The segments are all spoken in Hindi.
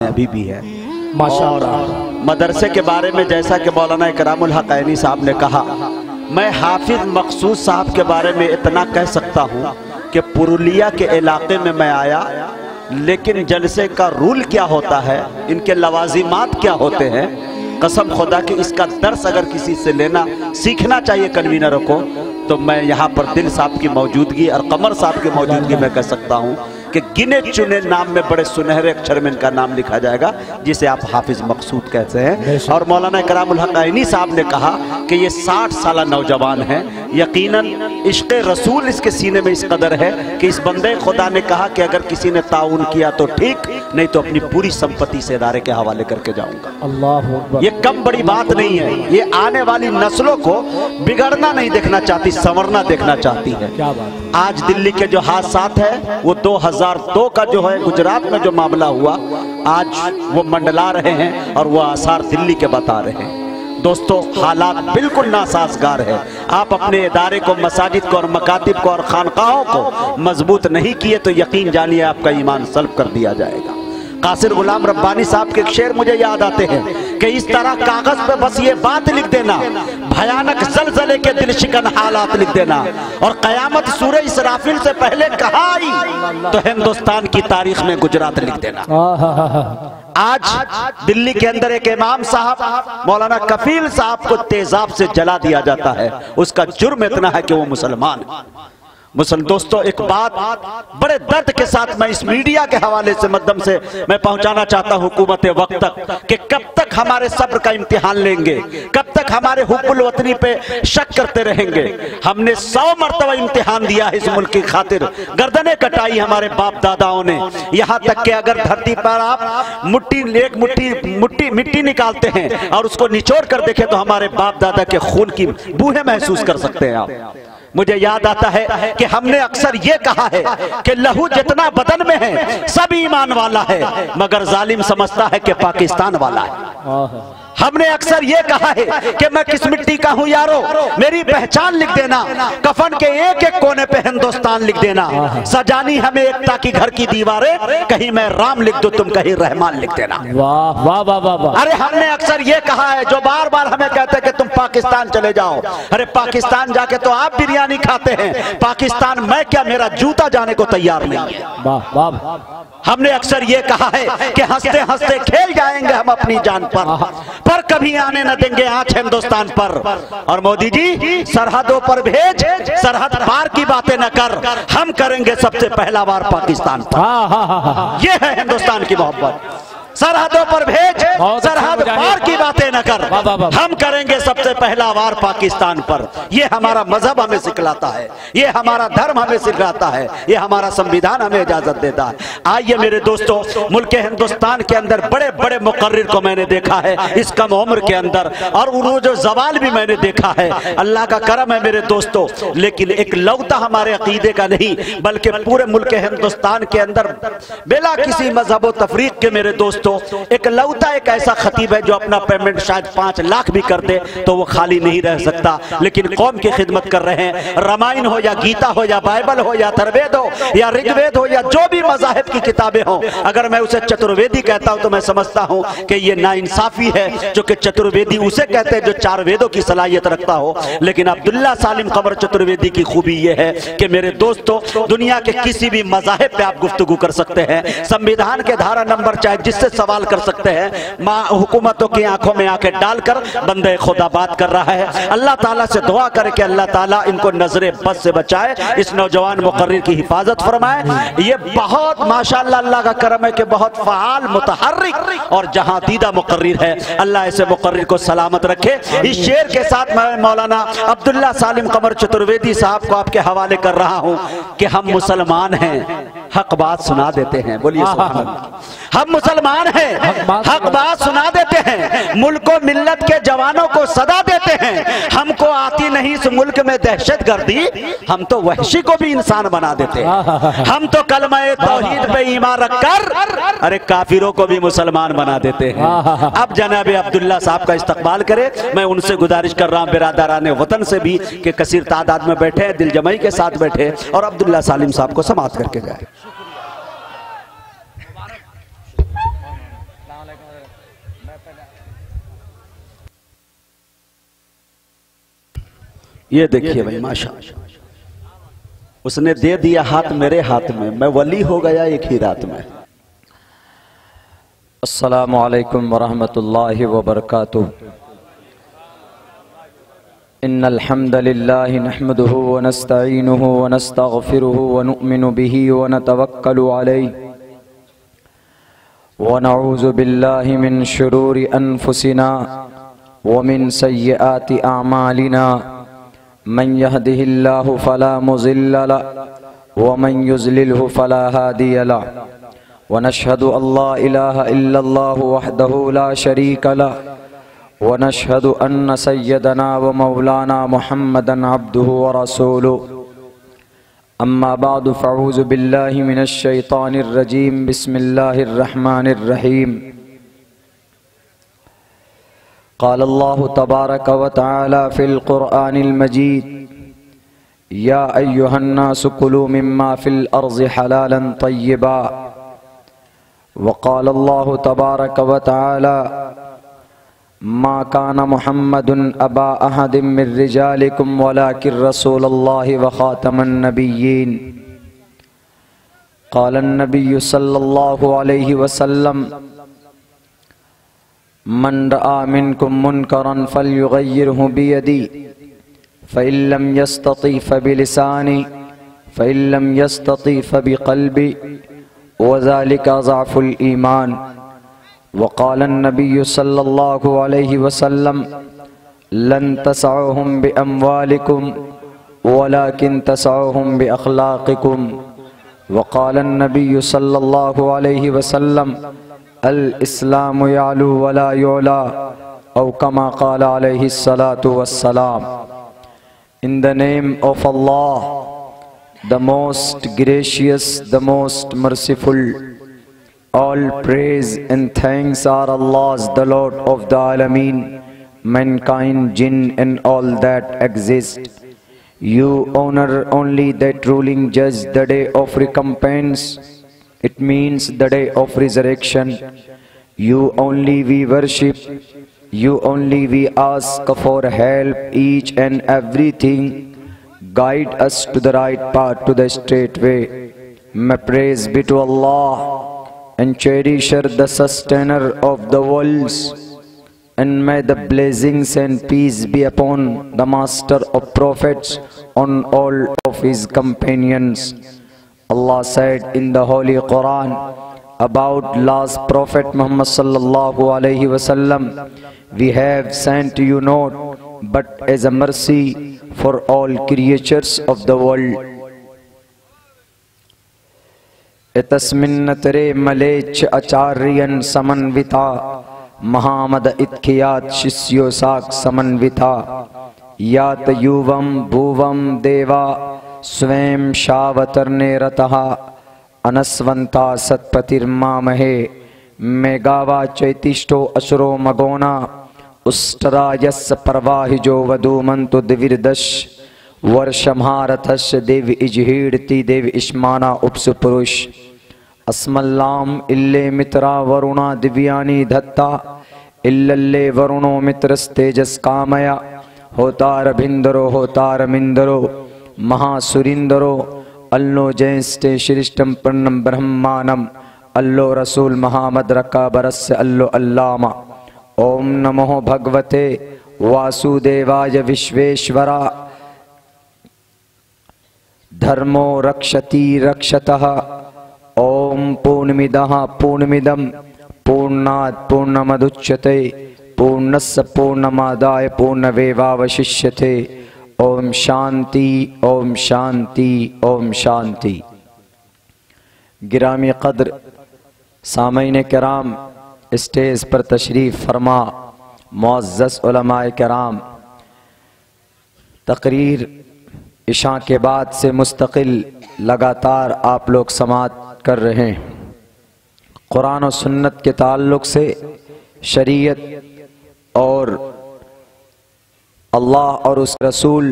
अभी भी है माशाअल्लाह। मदरसे के बारे में जैसा कि मौलाना इकरामुल हक ऐनी साहब ने कहा, मैं हाफिज मकसूद साहब के बारे में इतना कह सकता हूँ कि पुरुलिया के इलाके में मैं आया, लेकिन जलसे का रूल क्या होता है, इनके लवाजिमात क्या होते हैं, कसम खुदा कि इसका दर्स अगर किसी से लेना सीखना चाहिए कन्वीनरों को, तो मैं यहाँ पर दिल साहब की मौजूदगी और कमर साहब की मौजूदगी में कह सकता हूँ कि गिने चुने नाम में बड़े सुनहरे अक्षर में इनका नाम लिखा जाएगा, जिसे आप हाफिज मकसूद कहते हैं। और मौलाना इकरामुल हक ऐनी साहब ने कहा कि ये 60 साल नौजवान हैं, यकीनन इश्क़ रसूल इसके सीने में इस कदर है कि इस बंदे खुदा ने कहा कि अगर किसी ने ताउन किया तो ठीक, नहीं तो अपनी पूरी संपत्ति से इदारे के हवाले करके जाऊंगा। अल्लाह अकबर। ये कम बड़ी बात नहीं है, ये आने वाली नस्लों को बिगड़ना नहीं देखना चाहती, संवरना देखना चाहती है। क्या बात। आज दिल्ली के जो हादसात है वो 2002 का जो है गुजरात में जो मामला हुआ, आज वो मंडला रहे हैं और वो आसार दिल्ली के बता रहे हैं। दोस्तों, हालात बिल्कुल नासाजगार है। आप अपने इदारे को, मसाजिद को और मकातिब को और खानकाहों को मजबूत नहीं किए तो यकीन जानिए आपका ईमान सल्ब कर दिया जाएगा। कासिर गुलाम रब्बानी साहब के एक शेर मुझे याद आते हैं कि इस तरह कागज पे बस ये बात लिख देना, भयानक ज़लज़ले के दिल शिकन हालात लिख देना, और कयामत सूरह इसराफिल से पहले कहाँ आई तो हिंदुस्तान की तारीख में गुजरात लिख देना। आज दिल्ली के अंदर एक इमाम साहब मौलाना कफील साहब को तेजाब से जला दिया जाता है, उसका जुर्म इतना है कि वो मुसलमान है। दोस्तों, एक बात बड़े दर्द के साथ मैं इस मीडिया के हवाले से मध्यम से मैं पहुंचाना चाहता हूं हुकूमत वक्त तक कि कब तक हमारे सब्र का इम्तिहान लेंगे, कब तक हमारे हुब्बुल वतनी पे शक करते रहेंगे। हमने 100 मरतबा इम्तिहान दिया है इस मुल्क की खातिर, गर्दनें कटाई हमारे बाप दादाओं ने, यहाँ तक कि अगर धरती पर आप मिट्टी निकालते हैं और उसको निचोड़ कर देखें तो हमारे बाप दादा के खून की बूहें महसूस कर सकते हैं आप। मुझे याद आता है कि हमने अक्सर ये कहा है कि लहू जितना बदन में है सब ईमान वाला है, मगर जालिम समझता है कि पाकिस्तान वाला है। हमने अक्सर ये कहा है कि मैं किस मिट्टी का हूँ यारो, मेरी पहचान लिख देना, कफन के एक एक कोने पे हिंदुस्तान लिख देना, सजानी हमें एकता की घर की दीवारें, कहीं मैं राम लिख दूं तुम कहीं रहमान लिख देना। वाह वाह वाह वाह वाह। अरे हमने अक्सर ये कहा है, जो बार बार हमें कहते हैं कि तुम पाकिस्तान चले जाओ, अरे पाकिस्तान जाके तो आप बिरयानी खाते हैं, पाकिस्तान मैं क्या, मेरा जूता जाने को तैयार नहीं है। वाह वाह। हमने अक्सर ये कहा है कि हंसते हंसते खेल जाएंगे हम अपनी जान पर कभी आने न देंगे आंच हिंदुस्तान पर। और मोदी जी, सरहदों पर भेज, सरहद पार की बातें न कर, हम करेंगे सबसे पहला बार पाकिस्तान पर। ये है हिंदुस्तान की मोहब्बत। सरहदों पर भेज, सरहद पार की बातें न कर, हम करेंगे सबसे पहला वार पाकिस्तान पर। ये हमारा मजहब हमें सिखलाता है, ये हमारा धर्म हमें सिखलाता है, ये हमारा संविधान हमें इजाजत देता है। आइए मेरे दोस्तों, मुल्क हिंदुस्तान के अंदर बड़े बड़े मुकर्रिर को मैंने देखा है इस कम उम्र के अंदर, और उरूज ज़वाल भी मैंने देखा है। अल्लाह का करम है मेरे दोस्तों, लेकिन एक लौता हमारे अकीदे का नहीं बल्कि पूरे मुल्क हिंदुस्तान के अंदर बिला किसी मजहब व तफरीक के मेरे दोस्तों एक लौता एक ऐसा खतीब है जो अपना पेमेंट शायद 5 लाख भी कर दे तो वो खाली नहीं रह सकता, लेकिन कौम की खिदमत कर रहे हैं। रामायण हो या गीता हो या बाइबल हो या थर्वेद हो या ऋग्वेद हो या जो भी मज़ाहिब की किताबें हो, अगर मैं उसे चतुर्वेदी कहता हूं तो मैं समझता हूं कि ये नाइंसाफी है, जो कि चतुर्वेदी उसे कहते हैं जो 4 वेदों की सलाहियत रखता हो। लेकिन अब्दुल्ला सालिम कमर चतुर्वेदी की खूबी ये है कि मेरे दोस्तों, दुनिया के किसी भी मज़ाहिब पे आप गुफ्तगू कर सकते हैं, संविधान के धारा नंबर चाहे जिससे सवाल कर सकते हैं, हुकूमतों की आंखों में आंखें डालकर बंदे खुदा बात कर रहा है। अल्लाह ताला से दुआ करे कि अल्लाह ताला इनको नजरे बद से बचाए, इस नौजवान मुकर्रिर की हिफाजत फरमाए। ये बहुत माशाअल्लाह अल्लाह का करम है कि बहुत फ़आल, मुतहर्रिक और जहां दीदा मुकर्रिर है। अल्लाह ऐसे मुकर्रिर को सलामत रखे। इस शेर के साथ मैं मौलाना अब्दुल्ला सालिम कमर चतुर्वेदी साहब को आपके हवाले कर रहा हूं कि हम मुसलमान हैं, हक बात सुना देते हैं। बोलिए सुभान अल्लाह। हम मुसलमान हैं, हक बात सुना देते हैं, मुल्क व मिल्लत के जवानों को सदा देते हैं। हमको आती नहीं इस मुल्क में दहशत गर्दी, हम तो वहशी को भी इंसान बना देते हैं। हम तो कलमा-ए तौहीद पे ईमान रखकर अरे काफिरों को भी मुसलमान बना देते हैं। अब जनाब अब्दुल्ला साहब का इस्तकबाल करे, मैं उनसे गुजारिश कर रहा हूँ बिरादरान वतन से भी कि कसीर तादाद में बैठे, दिल जमाई के साथ बैठे और अब्दुल्ला सालिम साहब को समाअत करके जाए। ये देखिए भाई माशा, उसने दे दिया हाथ मेरे हाथ में, मैं वली हो गया एक ही रात में। अस्सलामु अलैकुम वरहमतुल्लाहि वबरकातुहू। इन्नल हम्दलिल्लाहि नहमदुहु व नस्तईनुहु व नस्तगफिरुहु व नुअमिनु बिही व नतवक्कलु अलैहि व नऊज़ु बिल्लाहि मिन शुरूरि अनफुसिना व मिन सय्यिआति अअमालिना। मन यहदिहिल्लाहु फला मुज़िल्ल लहु व मन युज़लिलहु फला हादिय लहु व नशहदु अल्ला इलाहा इल्लल्लाहु वहदहु ला शरीक लहु व नशहदु अन्न सय्यदना व मौलाना मुहम्मदन अब्दुहु व रसूलुहु। अम्मा बादु फ़अऊज़ु बिल्लाहि मिनश शैतानिर रजीम। बिस्मिल्लाहिर रहमानिर रहीम। क़ाल अल्लाहु तबारक व तआला फ़िल क़ुरआनिल मजीद या अय्युहन्नासु कुलू मिम्मा फ़िल अर्ज़ि हलालन तय्यिबा। व क़ाल अल्लाहु तबारक व तआला मा कान मुहम्मदुन अबा अहदिम मिर रिजालिकुम वलाकिन रसूलुल्लाहि व ख़ातमन नबिय्यीन। क़ाल अन्नबिय्यु सल्लल्लाहु अलैहि वसल्लम मन रआ मिनकुम मुनकरन फलयुग़य्यिरहु बियदी फ़इल्लम यस्तति फ़बिलिसानी फ़इल्लम यस्तति फ़बिक़ल्बी व ज़ालिका ज़अफ़ुल ईमान। वक़ाल अन्नबिय्यु सल्लल्लाहु अलैहि वसल्लम लन तसअहुम बिअम्वालिकुम वलाकिन तसअहुम बिअख़लाक़िकुम। वक़ाल अन्नबिय्यु सल्लल्लाहु अलैहि वसल्लम अल इस्लामु यालू वला युला औ कमा क़ाल अलैहि सलातु वस्सलाम। In the name of Allah, the most gracious, the most merciful. All praise and thanks are Allah's, the Lord of the Alameen, mankind, jinn and all that exist. You honor only that ruling judge, the day of recompense. It means the day of resurrection. You only we worship. You only we ask for help, each and everything. Guide us to the right path, to the straight way. May praise be to Allah and cherisher, the sustainer of the worlds. And may the blessings and peace be upon the master of prophets, on all of his companions. Allah said in the Holy Quran about last Prophet Muhammad sallallahu alaihi wasallam, we have sent you not but as a mercy for all creatures of the world. तस्मिन्नतरे मलेच्छ आचार्यन समन्विता महामद इत्खियात शिष्यो साक समन्विता यात युवम भुवम देवा स्वयं शावतरने रतः अनस्वंता सत्पतिर्मामहे मेगावा चैतिष्ठो असुरो मगोना उष्टरा यस्य परवाहिजो वधूमंतु दिविर्दश वर्षमहारथस्य देव इजहीड़ती देव इस्माना उपसु पुरुष अस्मल्लाम इल्ले मित्रा वरुणा दिव्यानि धत्ता इल्लल्ले वरुणो मित्रस्तेजस कामया होतार भिंदरो होतार मिंदरो महासुरिंदरो अल्लो जयस्ते श्रेष्ठम पर्णम ब्रह्मानम अल्लो रसूल महामद रका बरस्य अल्लो अल्लामा। ओम नमो भगवते वासुदेवाय विश्वेश्वरा धर्मो रक्षति रक्षतः। ओम पूर्णमिदः पूर्णमिदं पूर्णात् पूर्णमुदच्यते पूर्णस्य पूर्णमादाय पूर्णमेवावशिष्यते। ओम शांति ओम शांति ओम शांति। गिरामी कद्र सामईन किराम, स्टेज पर तशरीफ फरमा मुअज़्ज़ज़ उलमाए किराम, तकरीर इशा के बाद से मुस्तकिल लगातार आप लोग समाअत कर रहे हैं। कुरान और सुन्नत के ताल्लुक से शरीयत और अल्लाह और उस रसूल,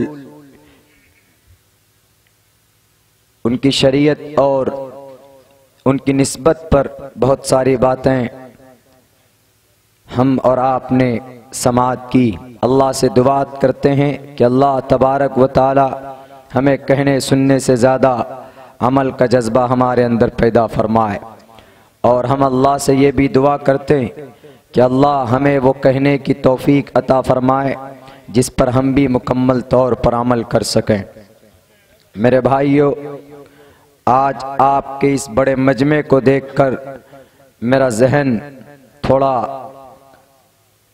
उनकी शरीयत और उनकी निस्बत पर बहुत सारी बातें हम और आपने समाअत की। अल्लाह से दुआ करते हैं कि अल्लाह तबारक व ताला हमें कहने सुनने से ज़्यादा अमल का जज्बा हमारे अंदर पैदा फरमाए। और हम अल्लाह से ये भी दुआ करते हैं कि अल्लाह हमें वो कहने की तौफीक अता फरमाए जिस पर हम भी मुकम्मल तौर पर अमल कर सकें। मेरे भाइयों, आज आपके इस बड़े मजमे को देखकर मेरा जहन थोड़ा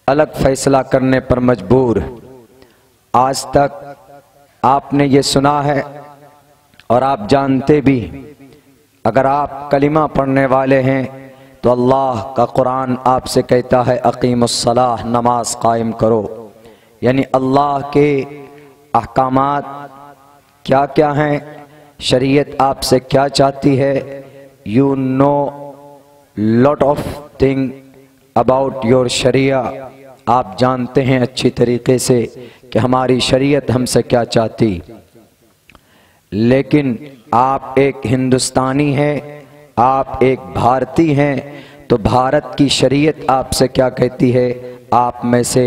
अलग फैसला करने पर मजबूर। आज तक आपने ये सुना है और आप जानते भी, अगर आप कलिमा पढ़ने वाले हैं तो अल्लाह का कुरान आपसे कहता है अकीमुस्सलाह, नमाज कायम करो। यानी अल्लाह के अहकामात क्या क्या हैं, शरीयत आपसे क्या चाहती है। You know lot of thing about your sharia. आप जानते हैं अच्छी तरीके से कि हमारी शरीयत हमसे क्या चाहती। लेकिन आप एक हिंदुस्तानी हैं, आप एक भारतीय हैं, तो भारत की शरीयत आपसे क्या कहती है। आप में से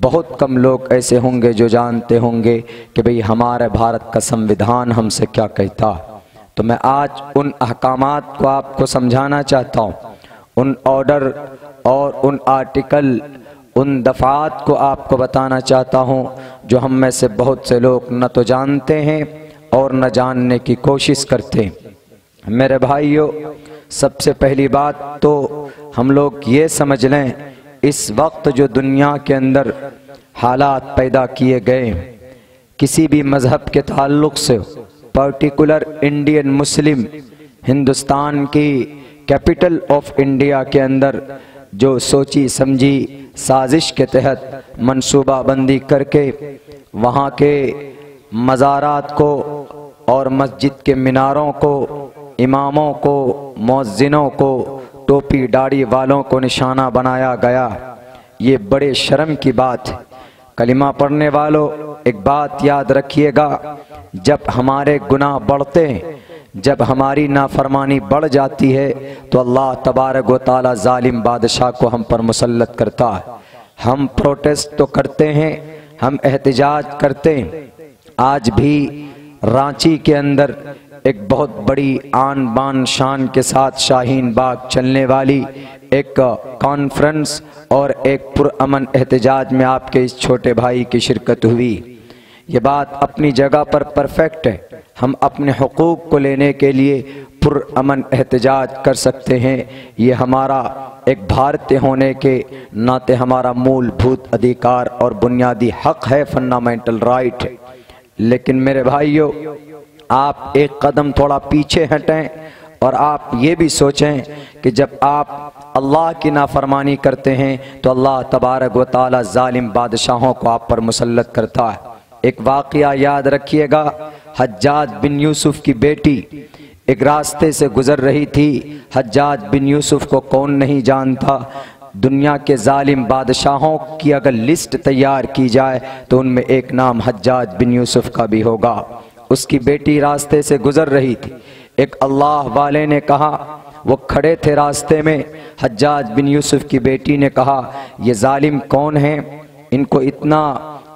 बहुत कम लोग ऐसे होंगे जो जानते होंगे कि भाई हमारे भारत का संविधान हमसे क्या कहता। तो मैं आज उन अहकामात को आपको समझाना चाहता हूँ, उन ऑर्डर और उन आर्टिकल, उन दफ़ात को आपको बताना चाहता हूँ जो हम में से बहुत से लोग न तो जानते हैं और न जानने की कोशिश करते हैं। मेरे भाइयों, सबसे पहली बात तो हम लोग ये समझ लें, इस वक्त जो दुनिया के अंदर हालात पैदा किए गए किसी भी मज़हब के ताल्लुक़ से, पर्टिकुलर इंडियन मुस्लिम, हिंदुस्तान की कैपिटल ऑफ इंडिया के अंदर जो सोची समझी साजिश के तहत मंसूबाबंदी करके वहाँ के मज़ारात को और मस्जिद के मीनारों को, इमामों को, मुअज्जिनों को, टोपी दाढ़ी वालों को निशाना बनाया गया। ये बड़े शर्म की बात है। कलिमा पढ़ने वालों, एक बात याद रखिएगा, जब हमारे गुनाह बढ़ते हैं, जब हमारी नाफरमानी बढ़ जाती है तो अल्लाह तबारक व ताला जालिम बादशाह को हम पर मुसल्लत करता है। हम प्रोटेस्ट तो करते हैं, हम एहतिजाज करते हैं। आज भी रांची के अंदर एक बहुत बड़ी आन बान शान के साथ शाहीन बाग चलने वाली एक कॉन्फ्रेंस और एक पुरअमन एहतिजाज में आपके इस छोटे भाई की शिरकत हुई। ये बात अपनी जगह पर परफेक्ट है। हम अपने हुकूक को लेने के लिए पुरअमन एहतिजाज कर सकते हैं। ये हमारा एक भारतीय होने के नाते हमारा मूलभूत अधिकार और बुनियादी हक है, फंडामेंटल राइट है। लेकिन मेरे भाइयों, आप एक कदम थोड़ा पीछे हटें और आप ये भी सोचें कि जब आप अल्लाह की नाफरमानी करते हैं तो अल्लाह तबारक व ताला जालिम बादशाहों को आप पर मुसल्लत करता है। एक वाक़या याद रखिएगा, हज्जाज बिन यूसुफ की बेटी एक रास्ते से गुजर रही थी। हज्जाज बिन यूसुफ को कौन नहीं जानता। दुनिया के जालिम बादशाहों की अगर लिस्ट तैयार की जाए तो उनमें एक नाम हज्जाज बिन यूसुफ का भी होगा। उसकी बेटी रास्ते से गुजर रही थी। एक अल्लाह वाले ने कहा, वो खड़े थे रास्ते में, हज्जाज बिन यूसुफ की बेटी ने कहा, ये जालिम कौन है, इनको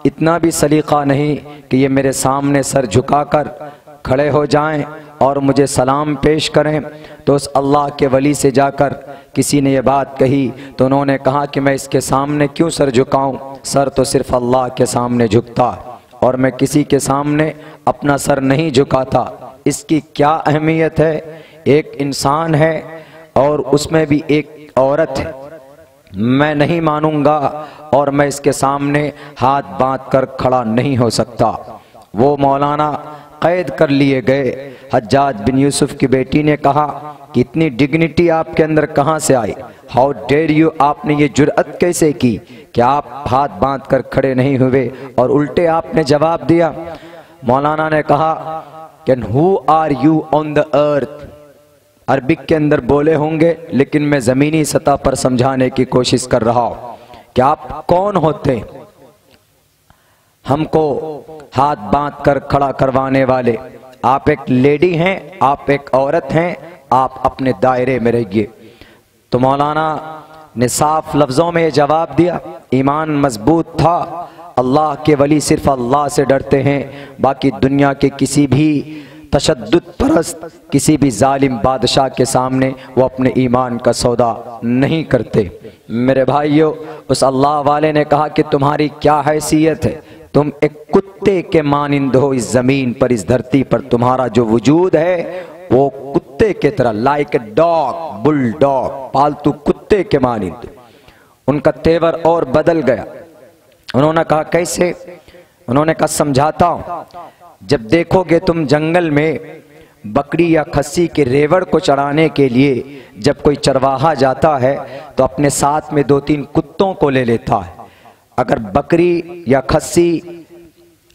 इतना भी सलीका नहीं कि ये मेरे सामने सर झुकाकर खड़े हो जाएं और मुझे सलाम पेश करें। तो उस अल्लाह के वली से जाकर किसी ने ये बात कही तो उन्होंने कहा कि मैं इसके सामने क्यों सर झुकाऊं, सर तो सिर्फ अल्लाह के सामने झुकता और मैं किसी के सामने अपना सर नहीं झुकाता। इसकी क्या अहमियत है, एक इंसान है और उसमें भी एक औरत है। मैं नहीं मानूंगा और मैं इसके सामने हाथ बांध कर खड़ा नहीं हो सकता। वो मौलाना कैद कर लिए गए। हज्जाज बिन यूसुफ की बेटी ने कहा कि इतनी डिग्निटी आपके अंदर कहाँ से आई, हाउ डेयर यू, आपने ये जुर्अत कैसे की कि आप हाथ बांध कर खड़े नहीं हुए और उल्टे आपने जवाब दिया। मौलाना ने कहा कि who are you on the earth, Arabic के अंदर बोले होंगे लेकिन मैं ज़मीनी सतह पर समझाने की कोशिश कर रहा हूँ कि आप कौन होते हमको हाथ बांध कर खड़ा करवाने वाले। आप एक लेडी हैं, आप एक औरत हैं, आप अपने दायरे में रहिए। तो मौलाना ने साफ लफ्ज़ों में जवाब दिया, ईमान मजबूत था। अल्लाह के वली सिर्फ अल्लाह से डरते हैं, बाकी दुनिया के किसी भी तशद्दुद परस्त, किसी भी जालिम बादशाह के सामने वो अपने ईमान का सौदा नहीं करते। मेरे भाइयों, उस अल्लाह वाले ने कहा कि तुम्हारी क्या हैसियत है, तुम एक कुत्ते के मानिंद हो इस ज़मीन पर, इस धरती पर। तुम्हारा जो वजूद है वो कुत्ते के तरह, like a dog, bull dog, पालतू कुत्ते के मानिंद। उनका तेवर और बदल गया। उन्होंने कहा कैसे? उन्होंने कहा समझाता हूं। जब देखोगे तुम जंगल में बकरी या खस्सी के रेवड़ को चढ़ाने के लिए जब कोई चरवाहा जाता है तो अपने साथ में 2-3 कुत्तों को ले लेता है। अगर बकरी या खस्सी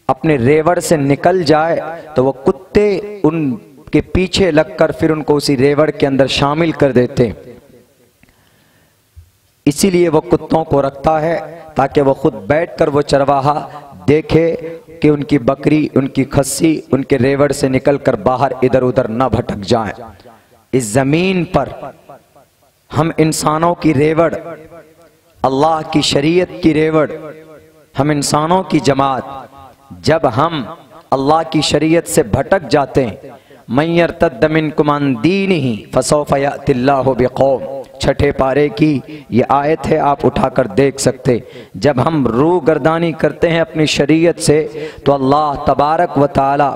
अपने रेवड़ से निकल जाए तो वो कुत्ते उनके पीछे लगकर फिर उनको उसी रेवड़ के अंदर शामिल कर देते हैं। इसीलिए वो कुत्तों को रखता है ताकि वो खुद बैठकर वो चरवाहा देखे कि उनकी बकरी, उनकी खस्सी उनके रेवड़ से निकलकर बाहर इधर उधर न भटक जाए। इस जमीन पर हम इंसानों की रेवड़, अल्लाह की शरीयत की रेवड़, हम इंसानों की जमात, जब हम अल्लाह की शरीयत से भटक जाते हैं, मन यर्तद्द मिनकुम अन दीनिही फसौफ यअतिल्लाहु बिकौम, छठे पारे की ये आयत है, आप उठाकर देख सकते। जब हम रूह गर्दानी करते हैं अपनी शरीयत से तो अल्लाह तबारक व ताला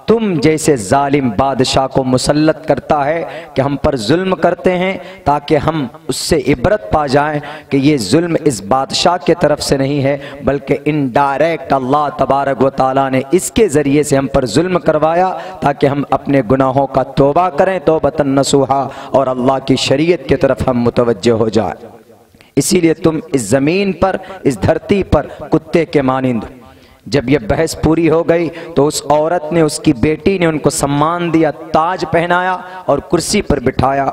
तुम जैसे जालिम बादशाह को मुसल्लत करता है कि हम पर जुल्म करते हैं, ताकि हम उससे इबरत पा जाएं कि ये जुल्म इस बादशाह के तरफ से नहीं है, बल्कि इनडायरेक्ट अल्लाह तबारक व ताला ने इसके ज़रिए से हम पर जुल्म करवाया ताकि हम अपने गुनाहों का तौबा करें, तौबतन नसूहा, और अल्लाह की शरीयत की तरफ हम मुतवज्जह हो जाए। इसीलिए तुम इस ज़मीन पर, इस धरती पर कुत्ते के मानिंद। जब ये बहस पूरी हो गई तो उस औरत ने, उसकी बेटी ने उनको सम्मान दिया, ताज पहनाया और कुर्सी पर बिठाया।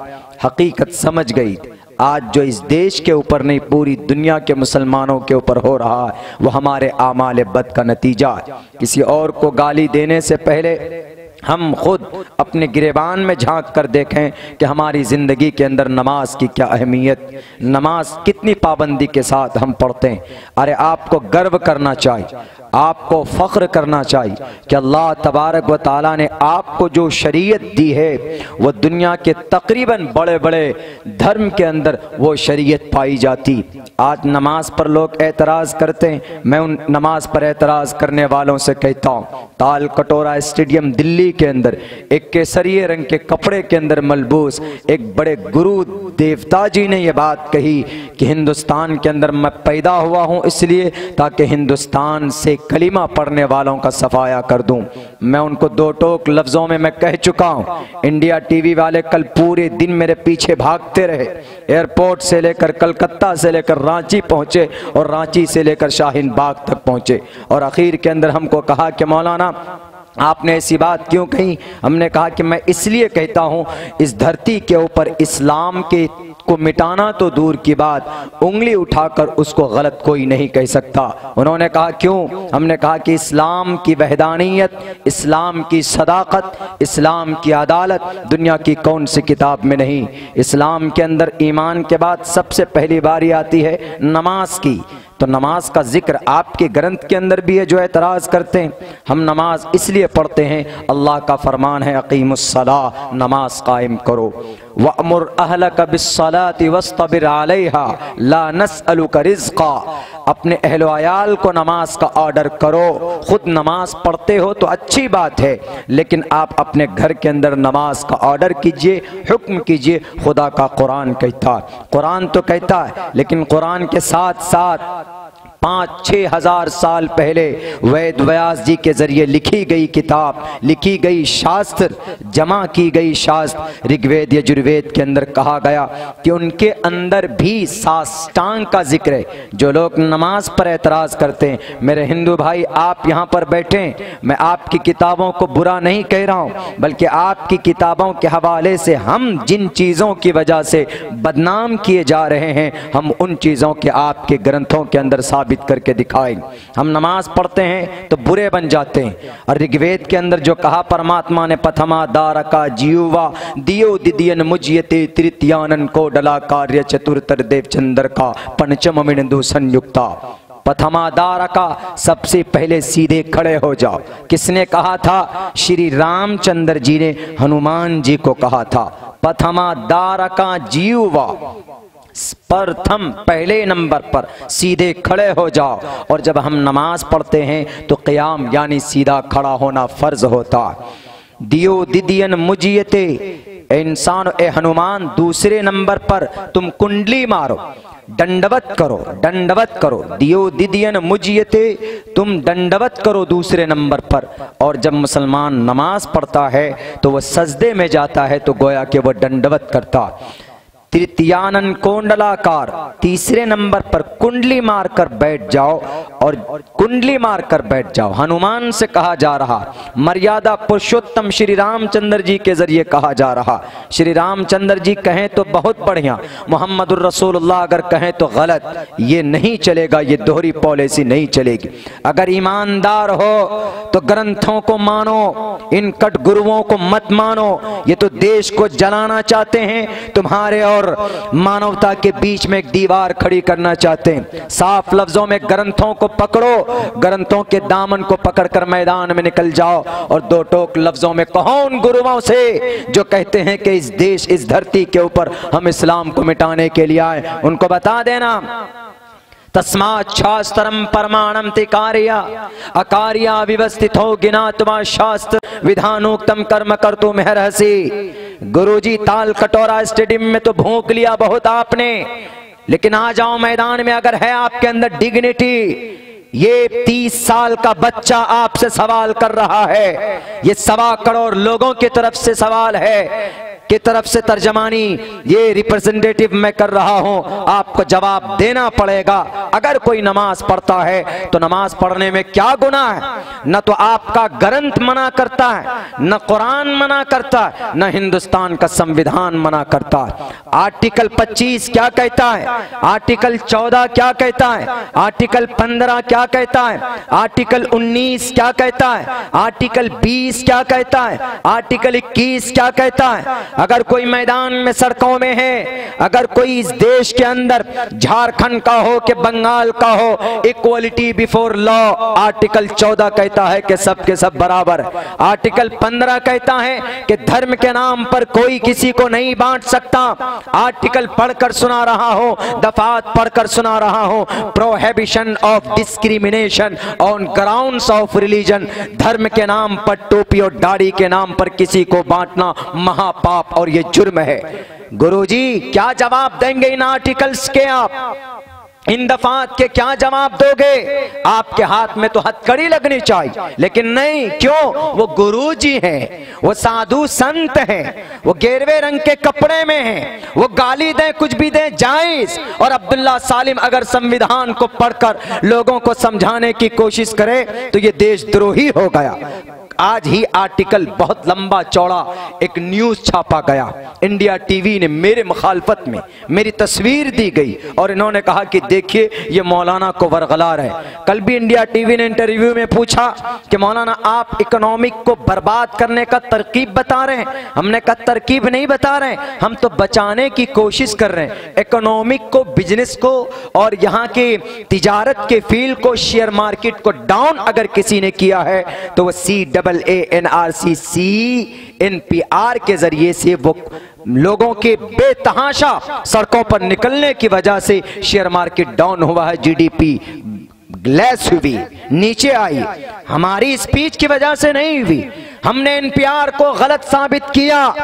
हकीकत समझ गई। आज जो इस देश के ऊपर नहीं, पूरी दुनिया के मुसलमानों के ऊपर हो रहा है, वो हमारे आमाल बद का नतीजा है। किसी और को गाली देने से पहले हम खुद अपने गिरेबान में झांक कर देखें कि हमारी ज़िंदगी के अंदर नमाज की क्या अहमियत, नमाज कितनी पाबंदी के साथ हम पढ़ते हैं। अरे आपको गर्व करना चाहिए, आपको फ़ख्र करना चाहिए कि अल्लाह तबारक व ताला ने आपको जो शरीयत दी है वो दुनिया के तकरीबन बड़े बड़े धर्म के अंदर वो शरीयत पाई जाती। आज नमाज पर लोग एतराज़ करते हैं। मैं उन नमाज पर एतराज़ करने वालों से कहता हूँ, ताल कटोरा स्टेडियम दिल्ली के अंदर एक केसरिये रंग के कपड़े के अंदर मलबूस एक बड़े गुरु देवता जी ने ये बात कही कि हिंदुस्तान के अंदर मैं पैदा हुआ हूँ इसलिए ताकि हिंदुस्तान से कलीमा पढ़ने वालों का सफाया कर दूं। मैं उनको 2 टोक लफ्जों में मैं कह चुका हूं। इंडिया टीवी वाले कल पूरे दिन मेरे पीछे भागते रहे, एयरपोर्ट से लेकर कलकत्ता से लेकर रांची पहुंचे और रांची से लेकर शाहीन बाग तक पहुंचे, और आखिर के अंदर हमको कहा कि मौलाना आपने ऐसी बात क्यों कही? हमने कहा कि मैं इसलिए कहता हूं, इस धरती के ऊपर इस्लाम के को मिटाना तो दूर की बात, उंगली उठाकर उसको गलत कोई नहीं कह सकता। उन्होंने कहा क्यों? हमने कहा कि इस्लाम की वहदानियत, इस्लाम की सदाकत, इस्लाम की अदालत दुनिया की कौन सी किताब में नहीं। इस्लाम के अंदर ईमान के बाद सबसे पहली बारी आती है नमाज की, तो नमाज का जिक्र आपके ग्रंथ के अंदर भी है जो एतराज करते हैं। हम नमाज इसलिए पढ़ते हैं, अल्लाह का फरमान है अकीमुस्सलाह, नमाज कायम करो। वअमुर अहलक बिस्सलाति वस्तबिर अलैहा ला नसअलुका रिज़्क़ा, अपने अहलो अयाल को नमाज का ऑर्डर करो। खुद नमाज पढ़ते हो तो अच्छी बात है, लेकिन आप अपने घर के अंदर नमाज का ऑर्डर कीजिए, हुक्म कीजिए। खुदा का कुरान कहता है, कुरान तो कहता है, लेकिन कुरान के साथ साथ 5-6 हजार साल पहले वेद व्यास जी के जरिए लिखी गई किताब, लिखी गई शास्त्र, जमा की गई शास्त्र ऋग्वेद यजुर्वेद के अंदर कहा गया कि उनके अंदर भी साष्टांग का जिक्र है। जो लोग नमाज पर एतराज करते हैं, मेरे हिंदू भाई आप यहाँ पर बैठे, मैं आपकी किताबों को बुरा नहीं कह रहा हूँ, बल्कि आपकी किताबों के हवाले से हम जिन चीज़ों की वजह से बदनाम किए जा रहे हैं, हम उन चीज़ों के आपके ग्रंथों के अंदर साबित साबित करके दिखाएं। हम नमाज पढ़ते हैं तो बुरे बन जाते हैं। और ऋग्वेद के अंदर जो कहा परमात्मा ने, पथमा दारका जीवा दियो दिदियन मुझयते तृतीयानन को डला कार्य चतुर्तर देव चंद्र का पंचम मिंदु संयुक्ता। पथमादार का सबसे पहले सीधे खड़े हो जाओ। किसने कहा था? श्री रामचंद्र जी ने हनुमान जी को कहा था, पथमादार का जीवा, प्रथम पहले नंबर पर सीधे खड़े हो जाओ। और जब हम नमाज पढ़ते हैं तो क़याम यानी सीधा खड़ा होना फर्ज होता। दियो दिदियन मुझियते, इंसान ए हनुमान, दूसरे नंबर पर तुम कुंडली मारो, दंडवत करो, दंडवत करो। दियो दिदियन मुझियते, तुम दंडवत करो दूसरे नंबर पर। और जब मुसलमान नमाज पढ़ता है तो वह सजदे में जाता है तो गोया कि वह दंडवत करता। तृतीयानन कोंडलाकार, तीसरे नंबर पर कुंडली मारकर बैठ जाओ और कुंडली मारकर बैठ जाओ। हनुमान से कहा जा रहा, मर्यादा पुरुषोत्तम श्री रामचंद्र जी के जरिए कहा जा रहा। श्री रामचंद्र जी कहें तो बहुत बढ़िया, मोहम्मदुर रसूलुल्लाह अगर कहें तो गलत। ये नहीं चलेगा, ये दोहरी पॉलिसी नहीं चलेगी। अगर ईमानदार हो तो ग्रंथों को मानो, इन कट गुरुओं को मत मानो। ये तो देश को जलाना चाहते हैं, तुम्हारे और मानवता के बीच में एक दीवार खड़ी करना चाहते हैं। साफ लफ्जों में ग्रंथों को पकड़ो, ग्रंथों के दामन को पकड़कर मैदान में निकल जाओ और दो टोक लफ्जों में कहो उन गुरुओं से जो कहते हैं कि इस देश, इस धरती के ऊपर हम इस्लाम को मिटाने के लिए आए। उनको बता देना, तस्मात् शास्त्रम परमाणम तिकार्या अकार्या व्यवस्थितो ज्ञात्वा शास्त्र विधानोक्तम कर्म कर्तुम महर्षि। गुरुजी ताल कटोरा स्टेडियम में तो भोंक लिया बहुत आपने, लेकिन आ जाओ मैदान में, अगर है आपके अंदर डिग्निटी। ये 30 साल का बच्चा आपसे सवाल कर रहा है, ये 1.25 करोड़ लोगों की तरफ से सवाल है, की तरफ से तर्जमानी ये रिप्रेजेंटेटिव मैं कर रहा हूं, आपको जवाब देना पड़ेगा। अगर कोई नमाज पढ़ता है तो नमाज पढ़ने में क्या गुनाह है? न तो आपका ग्रंथ मना करता है, न कुरान मना करता है, न हिंदुस्तान का संविधान मना करता है। आर्टिकल 25 क्या कहता है? आर्टिकल 14 क्या कहता है? आर्टिकल 15 क्या कहता है? आर्टिकल 19 क्या कहता है? आर्टिकल 20 क्या कहता है? आर्टिकल 21 क्या कहता है? अगर कोई मैदान में सड़कों में है, अगर कोई इस देश के अंदर झारखंड का हो कि बंगाल का हो, इक्वलिटी बिफोर लॉ, आर्टिकल 14 कहता है कि सब के सब बराबर। आर्टिकल 15 कहता है कि धर्म के नाम पर कोई किसी को नहीं बांट सकता। आर्टिकल पढ़कर सुना रहा हूं, दफात पढ़कर सुना रहा हूं, prohibition of discrimination on grounds of religion. धर्म के नाम पर, टोपी और दाढ़ी के नाम पर किसी को बांटना महापाप और ये जुर्म है। गुरुजी क्या जवाब देंगे इन आर्टिकल्स के? आप इन दफात के क्या जवाब दोगे? आपके हाथ में तो हथकड़ी लगनी चाहिए, लेकिन नहीं। क्यों? वो गुरुजी हैं, वो साधु संत हैं, वो गेरवे रंग के कपड़े में हैं, वो गाली दें, कुछ भी दें जायज। और अब्दुल्ला सालिम अगर संविधान को पढ़कर लोगों को समझाने की कोशिश करे तो ये देशद्रोही हो गया। आज ही आर्टिकल बहुत लंबा चौड़ा एक न्यूज छापा गया, इंडिया टीवी ने मेरे मुखालफत में मेरी तस्वीर दी गई और इन्होंने कहा कि देखिए ये मौलाना को वरगला रहे। कल भी इंडिया टीवी ने इंटरव्यू में पूछा कि मौलाना आप इकोनॉमिक को बर्बाद करने का तरकीब बता रहे हैं। हमने कहा तरकीब नहीं बता रहे हैं, हम तो बचाने की कोशिश कर रहे हैं। इकोनॉमिक को, बिजनेस को और यहाँ के तिजारत के फील्ड को, शेयर मार्केट को डाउन अगर किसी ने किया है तो वह CANRCCNPR के जरिए से वो लोगों के बेतहाशा सड़कों पर निकलने की वजह से शेयर मार्केट डाउन हुआ है, GDP ग्लेस हुई, नीचे आई। हमारी स्पीच की वजह से नहीं हुई। हमने NPR को गलत साबित किया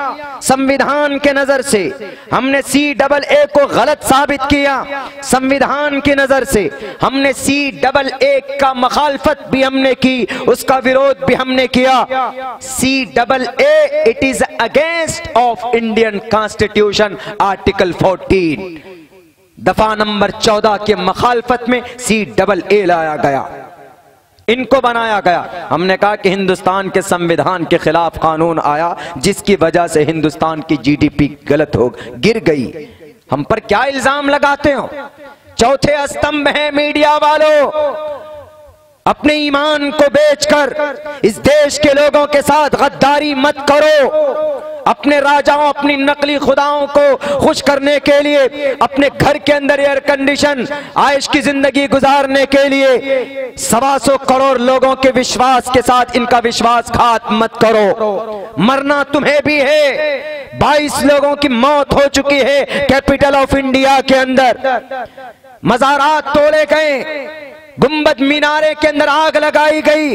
संविधान के नजर से, हमने CAA को गलत साबित किया संविधान की नजर से, हमने CAA का मुखालफत भी हमने की, उसका विरोध भी हमने किया। CAA it is against of Indian constitution, article 14 दफा नंबर 14 के मुखालफत में CAA लाया गया, इनको बनाया गया। हमने कहा कि हिंदुस्तान के संविधान के खिलाफ कानून आया जिसकी वजह से हिंदुस्तान की GDP गलत हो गिर गई। हम पर क्या इल्जाम लगाते हो? चौथे स्तंभ हैं मीडिया वालों। अपने ईमान को बेचकर इस देश के लोगों के साथ गद्दारी मत करो। अपने राजाओं, अपनी नकली खुदाओं को खुश करने के लिए, अपने घर के अंदर एयर कंडीशन आयश की जिंदगी गुजारने के लिए 125 करोड़ लोगों के विश्वास के साथ इनका विश्वासघात मत करो। मरना तुम्हें भी है। 22 लोगों की मौत हो चुकी है कैपिटल ऑफ इंडिया के अंदर। मज़ारात तोड़े गए, गुंबद मीनारे के अंदर आग लगाई गई,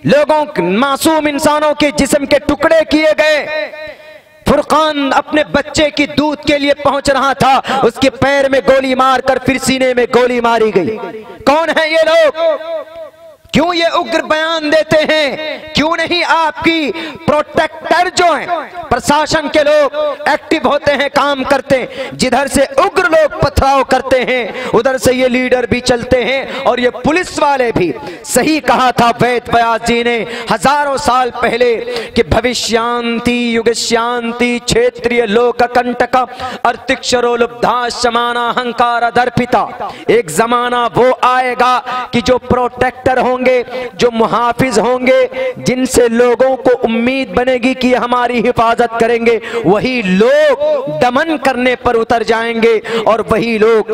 लोगों, मासूम इंसानों के जिस्म के टुकड़े किए गए। फुरकान अपने बच्चे की दूध के लिए पहुंच रहा था, उसके पैर में गोली मारकर फिर सीने में गोली मारी गई। कौन है ये लोग? क्यों ये उग्र बयान देते हैं? क्यों नहीं आपकी प्रोटेक्टर जो है प्रशासन के लोग एक्टिव होते हैं, काम करते हैं? जिधर से उग्र लोग पथराव करते हैं उधर से ये लीडर भी चलते हैं। और ये पुलिस वाले भी। सही कहा था वेद व्यास जी ने हजारों साल पहले कि भविष्यांति युगश्यांति क्षेत्रीय लोक कंटक अर्तिक्षरो लुब्धा समाना अहंकार दर्पिता। एक जमाना वो आएगा कि जो प्रोटेक्टर होंगे, जो मुहाफिज होंगे, जिनसे लोगों को उम्मीद बनेगी कि हमारी हिफाजत करेंगे, वही लोग दमन करने पर उतर जाएंगे और वही लोग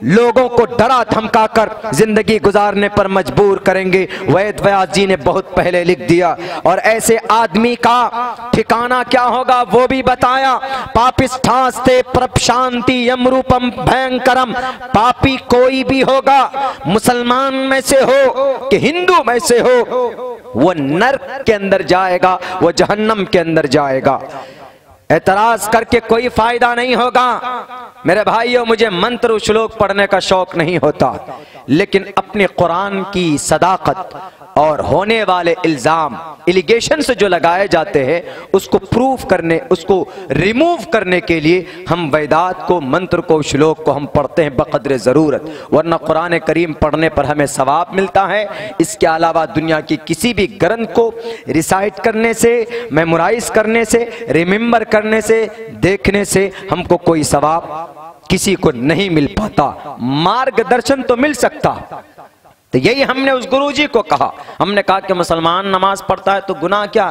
लोगों को डरा धमकाकर जिंदगी गुजारने पर मजबूर करेंगे। वेद व्यास जी ने बहुत पहले लिख दिया। और ऐसे आदमी का ठिकाना क्या होगा वो भी बताया। पापिष्ठास्ते प्रशांति यमरूपम भयंकरम। पापी कोई भी होगा, मुसलमान में से हो कि हिंदू में से हो, वो नरक के अंदर जाएगा, वो जहन्नम के अंदर जाएगा। एतराज करके कोई फायदा नहीं होगा। मेरे भाइयों, मुझे मंत्र श्लोक पढ़ने का शौक नहीं होता, लेकिन अपने कुरान की सदाकत और होने वाले इल्जाम, एलिगेशन से जो लगाए जाते हैं, उसको प्रूफ करने, उसको रिमूव करने के लिए हम वेदात को, मंत्र को, श्लोक को हम पढ़ते हैं बकदर ज़रूरत। वरना कुरान करीम पढ़ने पर हमें सवाब मिलता है। इसके अलावा दुनिया की किसी भी ग्रंथ को रिसाइट करने से, मेमोराइज करने से, रिमेंबर करने से, देखने से हमको कोई सवाब किसी को नहीं मिल पाता। मार्गदर्शन तो मिल सकता। तो यही हमने उस गुरुजी को कहा। हमने कहा कि मुसलमान नमाज पढ़ता है तो गुनाह क्या?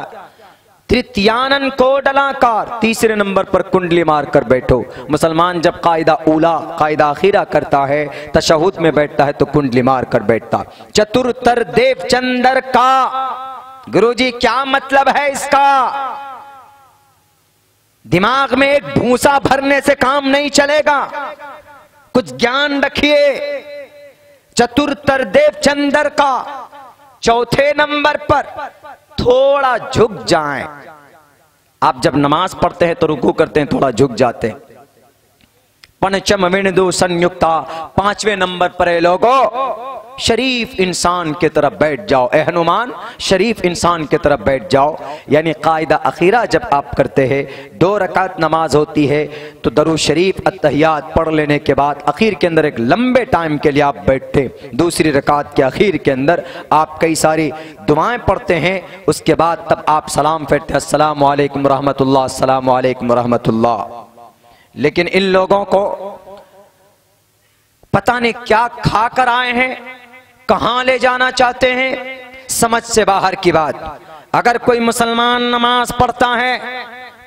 तृतीयानन को डलाकार, तीसरे नंबर पर कुंडली मारकर बैठो। मुसलमान जब कायदा उला, कायदा आखिरा करता है, तशहुद में बैठता है तो कुंडली मारकर बैठता। चतुर्तर देव चंदर का, गुरुजी क्या मतलब है इसका? दिमाग में एक भूसा भरने से काम नहीं चलेगा, कुछ ज्ञान रखिए। चतुर्तर देव चंदर का, चौथे नंबर पर थोड़ा झुक जाएं। आप जब नमाज पढ़ते हैं तो रुकू करते हैं, थोड़ा झुक जाते हैं। पंचम विणदु संयुक्ता, 5वें नंबर पर है लोगों, शरीफ इंसान की तरफ बैठ जाओ। ए हनुमान, शरीफ इंसान की तरफ बैठ जाओ। यानी कायदा अखीरा जब आप करते हैं, 2 रकात नमाज होती है, तो दरूद शरीफ अत्तहियात पढ़ लेने के बाद अखीर के अंदर एक लंबे टाइम के लिए आप बैठते। दूसरी रकात के अखीर के अंदर आप कई सारी दुआएं पढ़ते हैं। उसके बाद तब आप सलाम फेरते, अस्सलामु अलैकुम रहमतुल्लाह, अस्सलामु अलैकुम रहमतुल्लाह। लेकिन इन लोगों को पता नहीं क्या खाकर आए हैं, कहां ले जाना चाहते हैं, समझ से बाहर की बात। अगर कोई मुसलमान नमाज पढ़ता है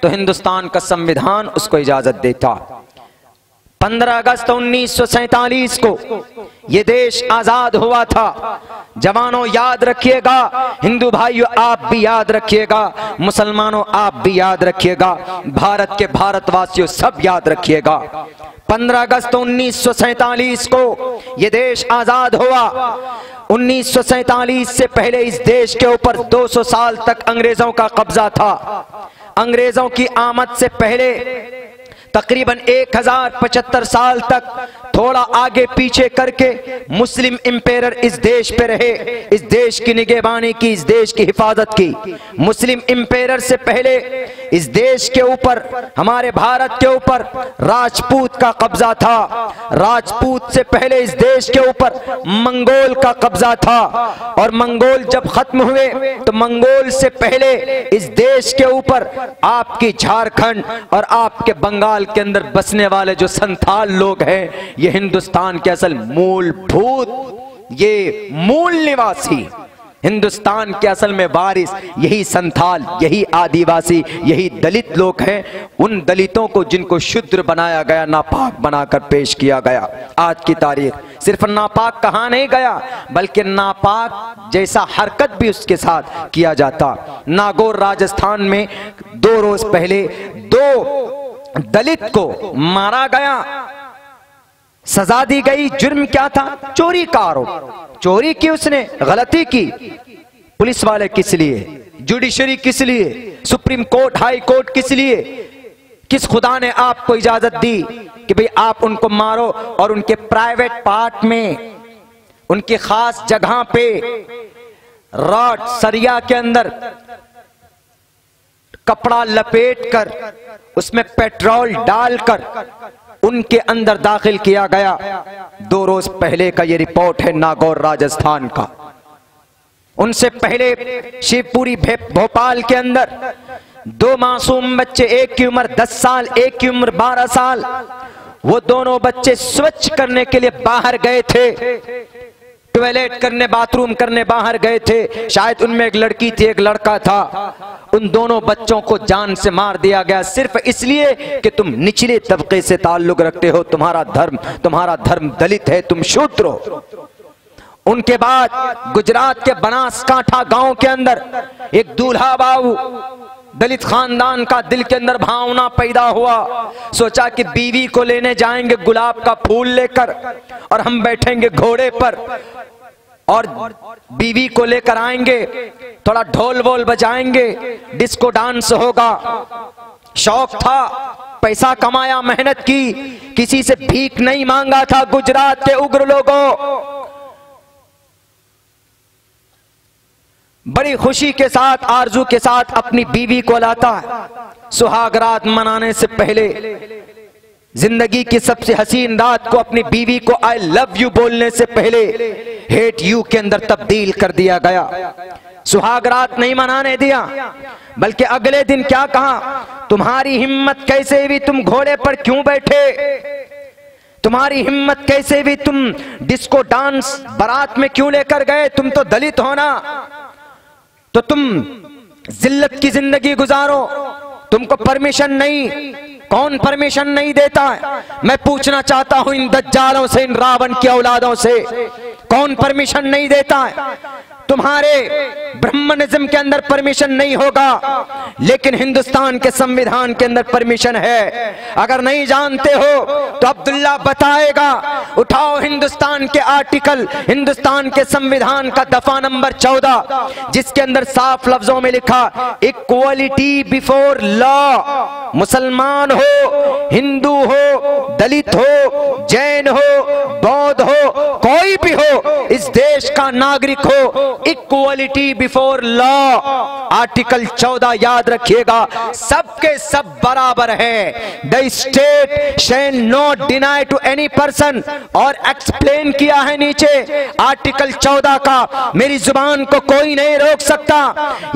तो हिंदुस्तान का संविधान उसको इजाजत देता। 15 अगस्त 1947 को यह देश आजाद हुआ था। जवानों याद रखिएगा, हिंदू भाइयों आप भी याद रखिएगा, मुसलमानों आप भी याद रखिएगा, भारत के भारतवासियों सब याद रखिएगा। 15 अगस्त 1947 को यह देश आजाद हुआ। 1947 से पहले इस देश के ऊपर 200 साल तक अंग्रेजों का कब्जा था। अंग्रेजों की आमद से पहले तकरीबन 1075 साल तक थोड़ा आगे पीछे करके मुस्लिम इंपेरर इस देश पे रहे, इस देश की निगहबानी की, इस देश की हिफाजत की। मुस्लिम इंपेरर से पहले इस देश के ऊपर, हमारे भारत के ऊपर राजपूत का कब्जा था। राजपूत से पहले इस देश के ऊपर मंगोल का कब्जा था। और मंगोल जब खत्म हुए तो मंगोल से पहले इस देश के ऊपर आपकी झारखंड और आपके बंगाल बंगाल के अंदर बसने वाले जो संथाल लोग हैं, ये हिंदुस्तान के असल मूलभूत, ये मूल निवासी, हिंदुस्तान के असल में वारिस यही संथाल, यही आदिवासी, यही दलित लोग हैं। उन दलितों को जिनको शूद्र बनाया गया, नापाक बनाकर पेश किया गया। आज की तारीख सिर्फ नापाक कहा नहीं गया, बल्कि नापाक जैसा हरकत भी उसके साथ किया जाता। नागौर राजस्थान में 2 रोज पहले 2 दलित को मारा गया, सजा दी गई। जुर्म क्या था? चोरी का आरोप। चोरी की उसने, गलती की। पुलिस वाले किस लिए? जुडिशरी किस लिए? सुप्रीम कोर्ट, हाई कोर्ट किस लिए? किस खुदा ने आपको इजाजत दी कि भाई आप उनको मारो और उनके प्राइवेट पार्ट में, उनकी खास जगह पे रॉड सरिया के अंदर कपड़ा लपेटकर उसमें पेट्रोल डालकर उनके अंदर दाखिल किया गया। 2 रोज पहले का ये रिपोर्ट है नागौर राजस्थान का। उनसे पहले शिवपुरी भोपाल के अंदर 2 मासूम बच्चे, एक की उम्र 10 साल, एक की उम्र 12 साल, वो दोनों बच्चे स्वच्छ करने के लिए बाहर गए थे, टॉयलेट करने, बाथरूम करने बाहर गए थे। शायद उनमें एक लड़की थी, एक लड़का था। उन दोनों बच्चों को जान से मार दिया गया सिर्फ इसलिए कि तुम निचले तबके से ताल्लुक रखते हो, तुम्हारा धर्म दलित है, तुम शूद्र हो। उनके बाद गुजरात के बनासकांठा गांव के अंदर एक दूल्हा बाबू, दलित खानदान का, दिल के अंदर भावना पैदा हुआ, सोचा कि बीवी को लेने जाएंगे गुलाब का फूल लेकर और हम बैठेंगे घोड़े पर और बीवी को लेकर आएंगे, थोड़ा ढोल वोल बजाएंगे, डिस्को डांस होगा। शौक था, पैसा कमाया, मेहनत की, किसी से भीख नहीं मांगा था। गुजरात के उग्र लोगों बड़ी खुशी के साथ, आरजू के साथ अपनी बीवी को लाता है। सुहागरात मनाने से पहले, जिंदगी की सबसे हसीन रात को अपनी बीवी को आई लव यू बोलने से पहले हेट यू के अंदर तब्दील कर दिया गया। सुहागरात नहीं मनाने दिया, बल्कि अगले दिन क्या कहा? तुम्हारी हिम्मत कैसे हुई, तुम घोड़े पर क्यों बैठे? तुम्हारी हिम्मत कैसे हुई, तुम डिस्को डांस बारात में क्यों लेकर गए? तुम तो दलित हो ना, तो तुम जिल्लत की जिंदगी गुजारो, तुमको परमिशन नहीं। कौन परमिशन नहीं देता है? मैं पूछना चाहता हूं इन दज्जालों से, इन रावण की औलादों से, कौन परमिशन नहीं देता है? तुम्हारे ब्रह्मनिज्म के अंदर परमिशन नहीं होगा, लेकिन हिंदुस्तान के संविधान के अंदर परमिशन है। अगर नहीं जानते हो तो अब्दुल्ला बताएगा। उठाओ हिंदुस्तान के आर्टिकल, हिंदुस्तान के संविधान का दफा नंबर 14, जिसके अंदर साफ लफ्जों में लिखा इक्वलिटी बिफोर लॉ। मुसलमान हो, हिंदू हो, दलित हो, जैन हो, बौद्ध हो, कोई भी हो, इस देश का नागरिक हो, इक्वलिटी बिफोर लॉ। आर्टिकल 14 याद रखिएगा, सबके सब बराबर है। The state shall not deny to any person. और एक्सप्लेन किया है नीचे आर्टिकल 14 का, मेरी जुबान को कोई नहीं रोक सकता।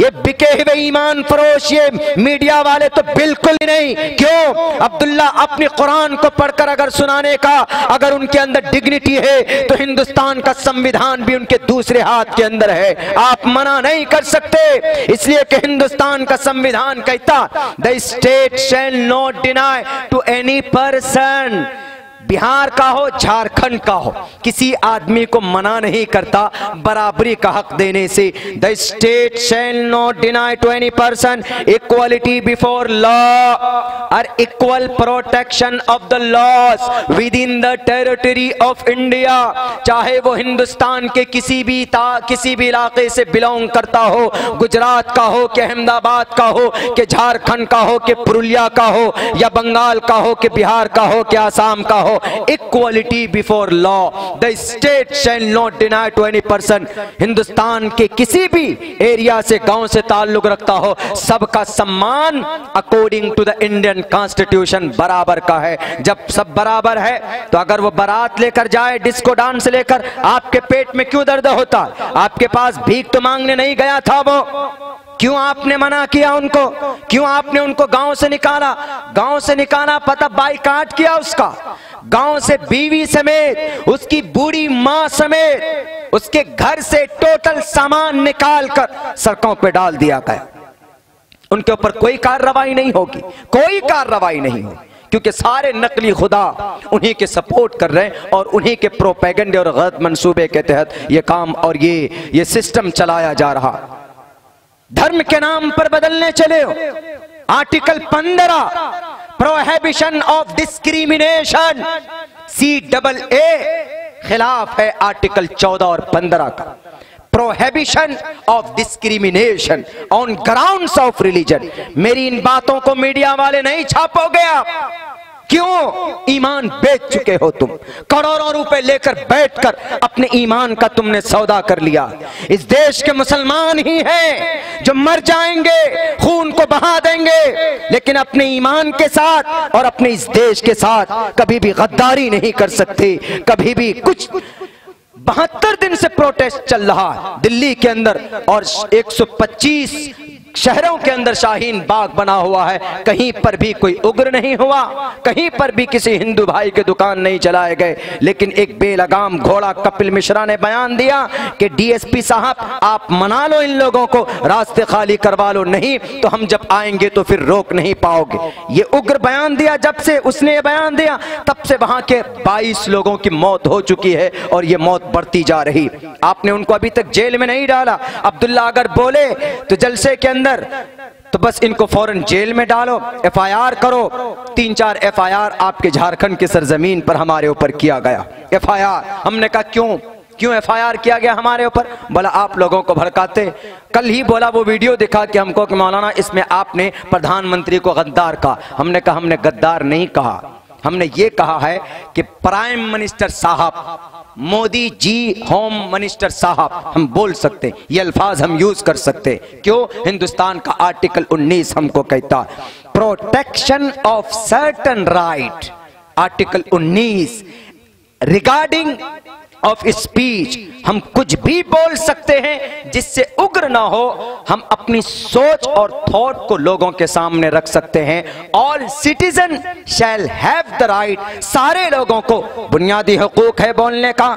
ये बिके हुए ईमान फरोश ये मीडिया वाले तो बिल्कुल ही नहीं। क्यों? अब्दुल्ला अपनी कुरान को पढ़कर अगर सुनाने का अगर उनके अंदर डिग्निटी है, तो हिंदुस्तान का संविधान भी उनके दूसरे हाथ के अंदर है, आप मना नहीं कर सकते। इसलिए कि हिंदुस्तान का संविधान कहता the state shall not deny to any person. Bihar का हो, झारखंड का हो, किसी आदमी को मना नहीं करता बराबरी का हक देने से। The state shall not deny to any person equality before law और equal protection of the laws within the territory of India. चाहे वो हिंदुस्तान के किसी भी इलाके से बिलोंग करता हो, गुजरात का हो कि अहमदाबाद का हो कि झारखंड का हो कि पुरुलिया का हो या बंगाल का हो कि बिहार का हो कि आसाम का हो, equality before law. The state shall not deny to any person. Hindustan के किसी भी एरिया से, गांव से ताल्लुक रखता हो, सबका सम्मान according to the Indian constitution बराबर का है। जब सब बराबर है तो अगर वो बारात लेकर जाए, डिस्को डांस लेकर, आपके पेट में क्यों दर्द होता? आपके पास भीख तो मांगने नहीं गया था वो, क्यों आपने मना किया उनको? क्यों आपने उनको गांव से निकाला? गांव से निकाला पता बाइकाट किया उसका। गांव से बीवी समेत, उसकी बूढ़ी मां समेत, उसके घर से टोटल सामान निकालकर सड़कों पे डाल दिया गया। उनके ऊपर कोई कार्रवाई नहीं होगी, कोई कार्रवाई नहीं होगी, क्योंकि सारे नकली खुदा उन्हीं के सपोर्ट कर रहे हैं और उन्हीं के प्रोपेगेंडे और गलत मंसूबे के तहत ये काम और ये सिस्टम चलाया जा रहा। धर्म के नाम पर बदलने चले हो। Article 15 prohibition of discrimination CAA खिलाफ है आर्टिकल 14 और 15 का। Prohibition of discrimination on grounds of religion. मेरी इन बातों को मीडिया वाले नहीं छापोगे आप। क्यों? ईमान बेच चुके हो तुम। करोड़ों रुपए लेकर बैठकर अपने ईमान का तुमने सौदा कर लिया। इस देश के मुसलमान ही हैं जो मर जाएंगे, खून को बहा देंगे, लेकिन अपने ईमान के साथ और अपने इस देश के साथ कभी भी गद्दारी नहीं कर सकते, कभी भी कुछ। 72 दिन से प्रोटेस्ट चल रहा है दिल्ली के अंदर और 125 शहरों के अंदर शाहीन बाग बना हुआ है। कहीं पर भी कोई उग्र नहीं हुआ, कहीं पर भी किसी हिंदू भाई के दुकान नहीं चलाए गए। लेकिन एक बेलगाम घोड़ा कपिल मिश्रा ने बयान दिया कि डीएसपी साहब आप मना लो, इन लोगों को रास्ते खाली करवा लो, नहीं तो हम जब आएंगे तो फिर रोक नहीं पाओगे। ये उग्र बयान दिया। जब से उसने ये बयान दिया तब से वहां के 22 लोगों की मौत हो चुकी है और ये मौत बढ़ती जा रही। आपने उनको अभी तक जेल में नहीं डाला। अब्दुल्ला अगर बोले तो जलसे के तो बस इनको फौरन जेल में डालो, एफआईआर करो। 3-4 एफआईआर आपके झारखंड की सरजमीन पर हमारे ऊपर किया गया। एफआईआर हमने कहा क्यों एफआईआर किया गया हमारे ऊपर? बोला आप लोगों को भड़काते। कल ही बोला वो वीडियो दिखा कि हमको कि मौलाना इसमें आपने प्रधानमंत्री को गद्दार कहा। हमने कहा हमने गद्दार नहीं कहा, हमने ये कहा है कि प्राइम मिनिस्टर साहब, मोदी जी, होम मिनिस्टर साहब, हम बोल सकते, ये अल्फाज हम यूज कर सकते। क्यों? हिंदुस्तान का आर्टिकल 19 हमको कहता protection of certain right. Article 19 regarding of speech, हम कुछ भी बोल सकते हैं जिससे उग्र ना हो। हम अपनी सोच और थॉट को लोगों के सामने रख सकते हैं। All citizen shall have the right, सारे लोगों को बुनियादी हुकूक है बोलने का।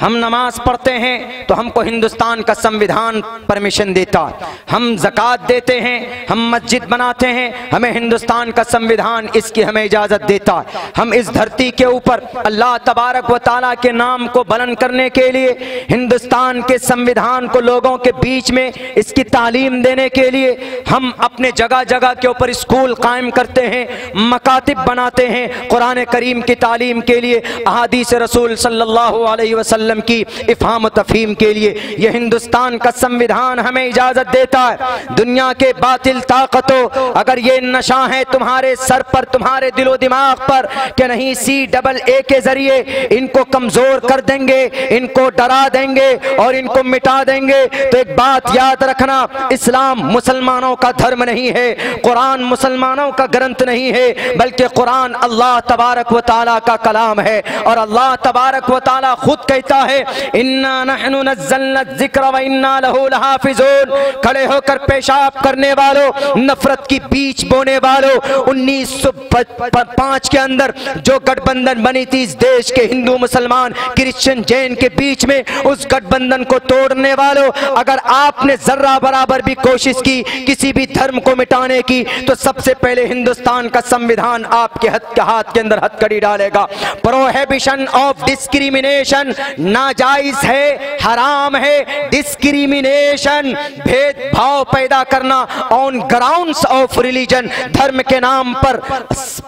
हम नमाज पढ़ते हैं तो हमको हिंदुस्तान का संविधान परमिशन देता। हम ज़कात देते हैं, हम मस्जिद बनाते हैं, हमें हिंदुस्तान का संविधान इसकी हमें इजाजत देता। हम इस धरती के ऊपर अल्लाह तबारक व तआला के नाम को बुलंद करने के लिए, हिंदुस्तान के संविधान को लोगों के बीच में इसकी तालीम देने के लिए हम अपने जगह जगह के ऊपर स्कूल कायम करते हैं, मकातिब बनाते हैं कुरान करीम की तालीम के लिए, अहादीस रसूल सल्लल्लाहु अलैहि वसल्लम की इफ़हाम तफ़हीम के लिए। यह हिंदुस्तान का संविधान हमें इजाजत देता है। दुनिया के बातिल ताकतों, अगर ये नशा है तुम्हारे सर पर, तुम्हारे दिलो दिमाग पर कि नहीं CAA के जरिए इनको कमजोर कर देंगे, इनको डरा देंगे और इनको मिटा देंगे, तो एक बात याद रखना, इस्लाम मुसलमानों का धर्म नहीं है, कुरान मुसलमानों का ग्रंथ नहीं है, बल्कि कुरान अल्लाह तबारक व तआला का कलाम है। और अल्लाह तबारक व तआला खुद कहता है इन्ना नहनु नज़्ज़लना ज़िक्र व इन्ना लहू लहाफ़िज़ून। खड़े होकर पेशाब करने वालों, नफरत की बीज बोने वालों, 1905 के अंदर जो गठबंधन बनी थी इस देश के हिंदू मुसलमान क्रिश्चियन जैन के बीच में, उस गठबंधन को तोड़ने वालों, अगर आपने जर्रा बराबर भी कोशिश की किसी भी धर्म को मिटाने की, तो सबसे पहले हिंदुस्तान का संविधान आपके हाथ के अंदर हथकड़ी डालेगा। प्रोहिबिशन ऑफ डिस्क्रिमिनेशन, नाजायज है, हराम है। डिस्क्रिमिनेशन, भेदभाव पैदा करना ऑन ग्राउंड्स ऑफ रिलीजन, धर्म के नाम पर,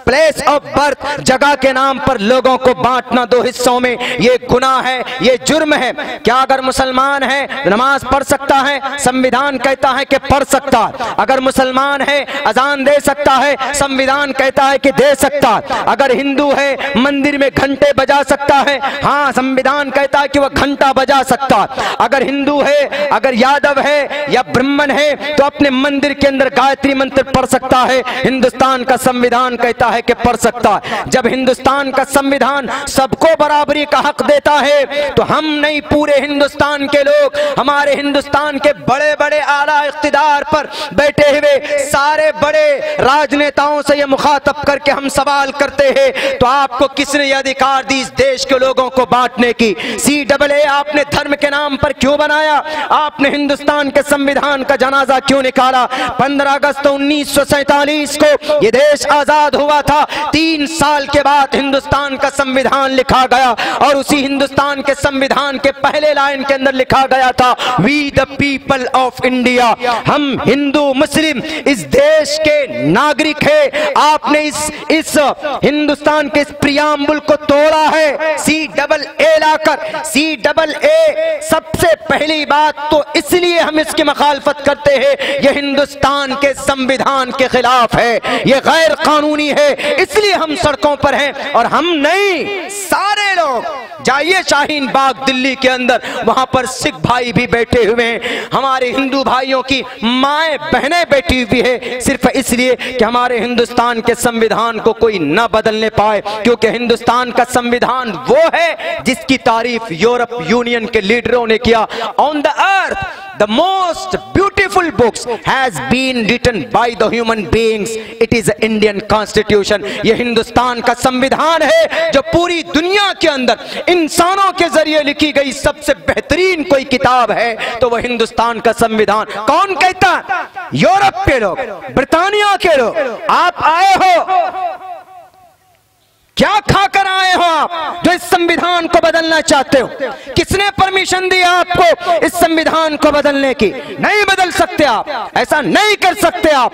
प्लेस ऑफ बर्थ, जगह के नाम पर लोगों को बांटना दो हिस्सों में, ये गुनाह है, ये जुर्म है। क्या अगर मुसलमान है नमाज पढ़ सकता है? संविधान कहता है कि पढ़ सकता है। अगर मुसलमान है अजान दे सकता है, संविधान कहता है कि दे सकता है। अगर हिंदू है मंदिर में घंटे बजा सकता है, हाँ संविधान कहता है कि वह घंटा बजा सकता है। अगर हिंदू है, अगर यादव है या ब्राह्मण है, तो अपने मंदिर के अंदर गायत्री मंत्र पढ़ सकता है। हिंदुस्तान का संविधान कहता है कि पढ़ सकता है। जब हिंदुस्तान का संविधान सबको बराबरी का हक देता है तो हम नहीं, पूरे हिंदुस्तान के लोग, हमारे हिंदुस्तान के बड़े बड़े आला इख्तिदार पर बैठे हुए सारे बड़े राजनेताओं से ये मुखातब करके हम सवाल करते हैं, तो आपको किसने यह अधिकार दी इस देश के लोगों को बांटने की? CAA आपने धर्म के नाम पर क्यों बनाया? आपने हिंदुस्तान के संविधान का जनाजा क्यों निकाला? 15 अगस्त 1947 को यह देश आजाद हुआ था। 3 साल के बाद हिंदुस्तान का संविधान लिखा गया और उसी हिंदुस्तान के संविधान के पहले लाइन के अंदर लिखा गया था, we the people of India. हम हिंदू मुस्लिम इस देश के नागरिक है। आपने इस हिंदुस्तान के इस प्रियाम्बुल को तोड़ा है CAA लाकर। CAA सबसे पहली बात तो इसलिए हम इसकी मुखालफत करते हैं, यह हिंदुस्तान के संविधान के खिलाफ है, यह गैर कानूनी है, इसलिए हम सड़कों पर हैं। और हम नहीं, सारे लोग। जाइए शाहीन बाग दिल्ली के अंदर, वहां पर सिख भाई भी बैठे हुए हैं, हमारे हिंदू भाइयों की माएं बहनें बैठी हुई है, सिर्फ इसलिए कि हमारे हिंदुस्तान के संविधान को कोई न बदलने पाए, क्योंकि हिंदुस्तान का संविधान वो है जिसकी तारीफ यूरोप यूनियन के लीडरों ने किया। On the earth the most beautiful books has been written by the human beings. It is the Indian Constitution. ये हिंदुस्तान का संविधान है जो पूरी दुनिया के अंदर इंसानों के जरिए लिखी गई सबसे बेहतरीन कोई किताब है तो वह हिंदुस्तान का संविधान। कौन कहता? यूरोप के लोग, ब्रिटानिया के लोग। आप आए हो, क्या खाकर आए हो आप जो इस संविधान को बदलना चाहते हो? किसने परमिशन दी आपको इस संविधान को बदलने की? नहीं बदल सकते आप, ऐसा नहीं कर सकते आप।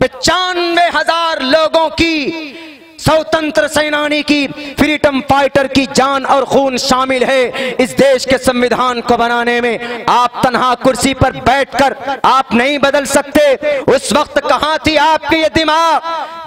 95,000 लोगों की, स्वतंत्र सेनानी की, फ्रीडम फाइटर की जान और खून शामिल है इस देश के संविधान को बनाने में। आप तन्हा कुर्सी पर बैठकर आप नहीं बदल सकते। उस वक्त कहां थी आपके ये दिमाग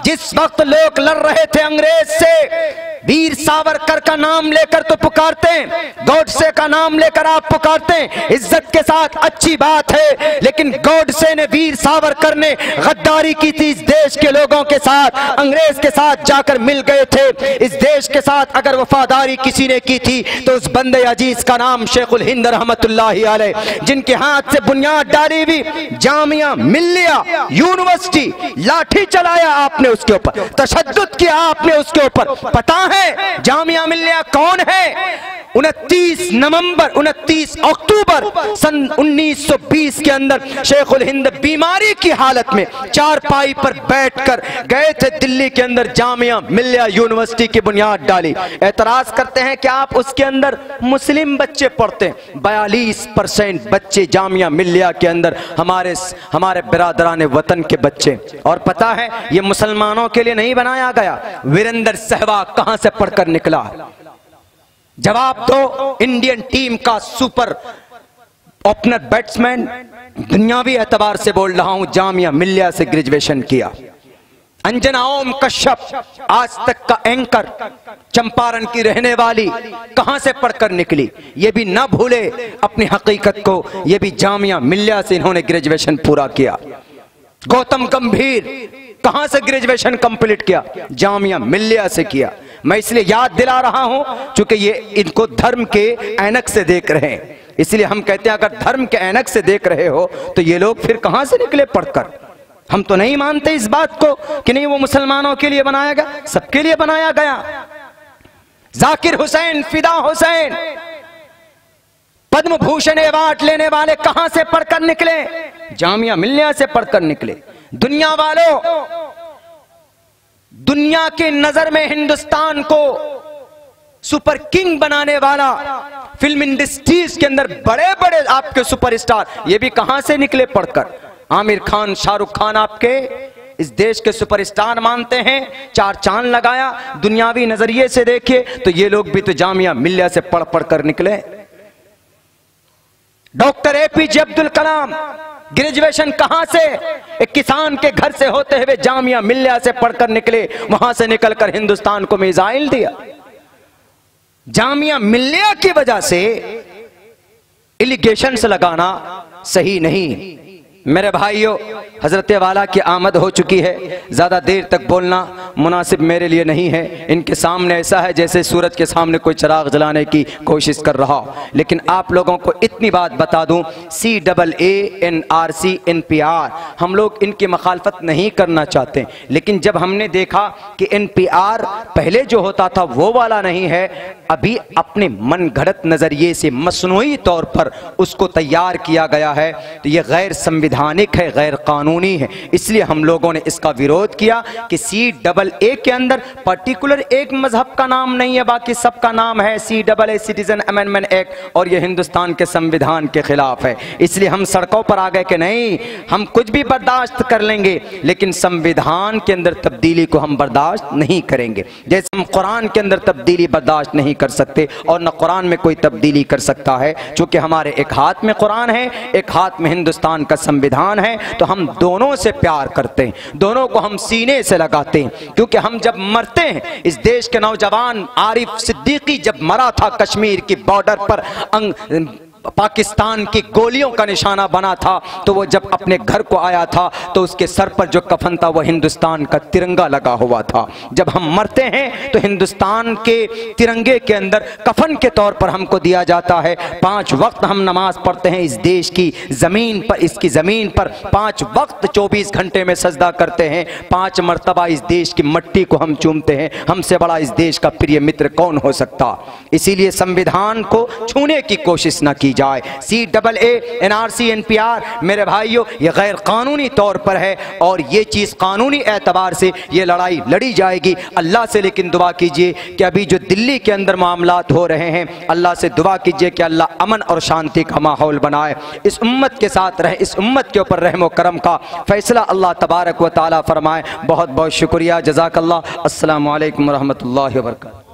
जिस वक्त लोग लड़ रहे थे अंग्रेज से? वीर सावरकर का नाम लेकर तो पुकारते हैं, गॉडसे का नाम लेकर आप पुकारते हैं, इज्जत के साथ, अच्छी बात है, लेकिन गॉडसे ने, वीर सावरकर ने गद्दारी की थी इस देश के लोगों के साथ, अंग्रेज के साथ जाकर मिल गए थे। इस देश के साथ अगर वफादारी किसी ने की थी तो उस बंदे अजीज का नाम शेखुल हिंद रहमतुल्लाहि अलैह, जिनके हाथ से बुनियाद डाली हुई जामिया मिल्लिया यूनिवर्सिटी, लाठी चलाया आपने उसके ऊपर, तशद्दुद किया आपने उसके ऊपर। पता है जामिया मिल्लिया कौन है? 29 अक्टूबर सन 1920 के अंदर शेखुल हिंद बीमारी की हालत में चारपाई पर बैठकर गए थे दिल्ली के अंदर, जामिया मिल्लिया यूनिवर्सिटी की बुनियाद डाली। एतराज करते हैं कि आप उसके अंदर मुस्लिम बच्चे पढ़ते हैं। 42% बच्चे जामिया मिल्लिया के अंदर हमारे बिरादरान वतन के बच्चे। और पता है ये मुसलमानों के लिए नहीं बनाया गया। वीरेंद्र सहवाग कहां से पढ़कर निकला? जवाब दो। इंडियन टीम का सुपर ओपनर बैट्समैन, दुनियावी एतबार से बोल रहा हूं, जामिया मिल्लिया से ग्रेजुएशन किया। अंजना ओम कश्यप, आज तक का एंकर, चंपारण की रहने वाली, कहां से पढ़कर निकली? ये भी ना भूले अपनी हकीकत को, ये भी जामिया मिल्लिया से इन्होंने ग्रेजुएशन पूरा किया। गौतम गंभीर कहां से ग्रेजुएशन कंप्लीट किया? जामिया मिल्लिया से किया। मैं इसलिए याद दिला रहा हूं क्योंकि ये इनको धर्म के ऐनक से देख रहे हैं, इसलिए हम कहते हैं अगर धर्म के ऐनक से देख रहे हो तो ये लोग फिर कहां से निकले पढ़कर? हम तो नहीं मानते इस बात को कि नहीं वो मुसलमानों के लिए बनाया गया, सबके लिए बनाया गया। जाकिर हुसैन, फिदा हुसैन, पद्म भूषण अवार्ड लेने वाले कहां से पढ़कर निकले? जामिया मिल्लिया से पढ़कर निकले। दुनिया वालों, दुनिया के नजर में हिंदुस्तान को सुपर किंग बनाने वाला, फिल्म इंडस्ट्रीज के अंदर बड़े बड़े आपके सुपरस्टार, ये भी कहां से निकले पढ़कर? आमिर खान, शाहरुख खान आपके इस देश के सुपरस्टार मानते हैं, 4 चांद लगाया। दुनियावी नजरिए से देखिए तो ये लोग भी तो जामिया मिल्लिया से पढ़ पढ़ कर निकले। Doctor APJ Abdul Kalam graduation कहां से? एक किसान के घर से होते हुए जामिया मिल्लिया से पढ़कर निकले, वहां से निकलकर हिंदुस्तान को मिसाइल दिया। जामिया मिल्लिया की वजह से एलिगेशन से लगाना सही नहीं। मेरे भाइयों, हजरत वाला की आमद हो चुकी है। ज़्यादा देर तक बोलना मुनासिब मेरे लिए नहीं है। इनके सामने ऐसा है जैसे सूरज के सामने कोई चिराग जलाने की कोशिश कर रहा हो। लेकिन आप लोगों को इतनी बात बता दूं, CAA NRC NPR हम लोग इनकी मखालफत नहीं करना चाहते, लेकिन जब हमने देखा कि NPR पहले जो होता था वो वाला नहीं है, अभी अपने मन घड़त नज़रिए से मसनूई तौर पर उसको तैयार किया गया है, तो ये गैर संविधानिक है, गैर कानूनी है। इसलिए हम लोगों ने इसका विरोध किया कि CAA के अंदर पर्टिकुलर एक मजहब का नाम नहीं है, बाकी सबका नाम है CAA सिटीजन अमेंडमेंट एक्ट, और ये हिंदुस्तान के संविधान के खिलाफ है। इसलिए हम सड़कों पर आ गए कि नहीं, हम कुछ भी बर्दाश्त कर लेंगे, लेकिन संविधान के अंदर तब्दीली को हम बर्दाश्त नहीं करेंगे। जैसे हम कुरान के अंदर तब्दीली बर्दाश्त नहीं कर सकते और न कुरान में कोई तब्दीली कर सकता है, क्योंकि हमारे एक हाथ में कुरान है, एक हाथ में हिंदुस्तान का संविधान है। तो हम दोनों से प्यार करते हैं, दोनों को हम सीने से लगाते हैं, क्योंकि हम जब मरते हैं, इस देश के नौजवान आरिफ सिद्दीकी जब मरा था कश्मीर की बॉर्डर पर पाकिस्तान की गोलियों का निशाना बना था, तो वो जब अपने घर को आया था तो उसके सर पर जो कफन था वो हिंदुस्तान का तिरंगा लगा हुआ था। जब हम मरते हैं तो हिंदुस्तान के तिरंगे के अंदर कफन के तौर पर हमको दिया जाता है। 5 वक्त हम नमाज पढ़ते हैं इस देश की ज़मीन पर, इसकी ज़मीन पर 5 वक्त 24 घंटे में सजदा करते हैं। 5 मरतबा इस देश की मट्टी को हम चूमते हैं। हमसे बड़ा इस देश का प्रिय मित्र कौन हो सकता। इसीलिए संविधान को छूने की कोशिश न की जाए। CAA NRC NPR मेरे भाइयों, ये गैर कानूनी तौर पर है और ये चीज़ कानूनी एतबार से ये लड़ाई लड़ी जाएगी अल्लाह से। लेकिन दुआ कीजिए कि अभी जो दिल्ली के अंदर मामलात हो रहे हैं, अल्लाह से दुआ कीजिए कि अल्लाह अमन और शांति का माहौल बनाए, इस उम्मत के साथ रहे, इस उम्मत के ऊपर रहम व करम का फैसला अल्लाह तबारक व तआला फरमाए। बहुत बहुत शुक्रिया, जज़ाकल्लाह। अस्सलामु अलैकुम व रहमतुल्लाहि व बरकातहू।